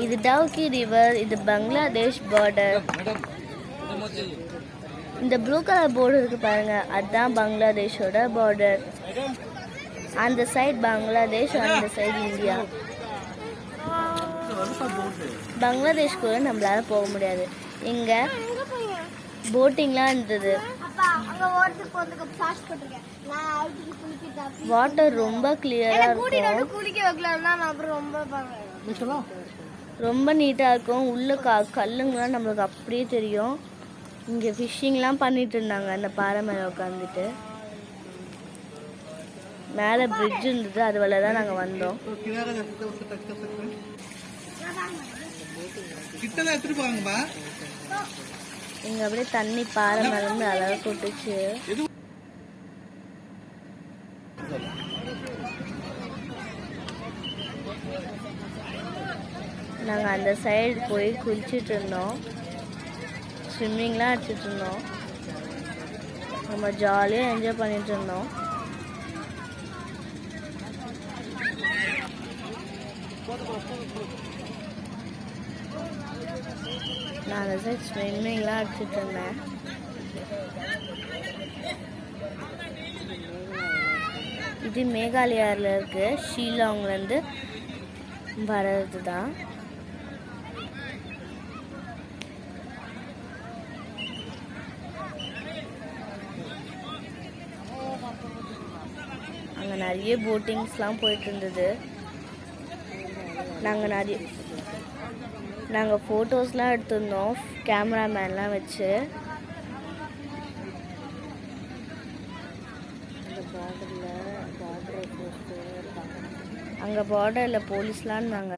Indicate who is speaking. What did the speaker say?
Speaker 1: இது டவுக்கி ரிவர். இது பங்களாதேஷ் பார்டர். இந்த ப்ளூ கலர் போர்டு இருக்கு பாருங்க, அதுதான் பங்களாதேஷோட பார்டர். அந்த சைடு பங்களாதேஷ், அந்த சைடு இந்தியா. பங்களாதேஷ்குள்ள நம்மளால போக முடியாது. இங்க போட்டிங்லாம் இருந்தது. வாட்டர் ரொம்ப கிளியரா இருக்கும், ரொம்ப நீட்டா இருக்கும். உள்ள கல்லுங்கலாம் நம்மளுக்கு அப்படியே தெரியும். இங்க ஃபிஷ்ஷிங்லாம் பண்ணிட்டு இருந்தாங்க அந்த பாறை மேல உட்காந்துட்டு. மேலே பிரிட்ஜ் இருந்தது, அது வழியா தான் நாங்கள் வந்தோம். இங்க அப்படியே தண்ணி பாறை மேல இருந்து அழகா கொட்டுச்சு. நாங்கள் அந்த சைடு போய் குளிச்சுட்டு இருந்தோம், ஸ்விம்மிங்லாம் அடிச்சுட்டு இருந்தோம். நம்ம ஜாலியாக என்ஜாய் பண்ணிட்டு இருந்தோம். நான் அந்த சைட் ஸ்விம்மிங்லாம் அடிச்சுட்டு இருந்தேன். இது மேகாலயாவில் இருக்கு, ஷில்லாங்லேருந்து வர்றது தான். அங்கே நிறைய போட்டிங்ஸ்லாம் போயிட்டு இருந்தது. நாங்கள் ஃபோட்டோஸ்லாம் எடுத்திருந்தோம் கேமராமேன்லாம் வச்சு. அங்கே பார்டரில் போலீஸ்லாம் இருந்தாங்க.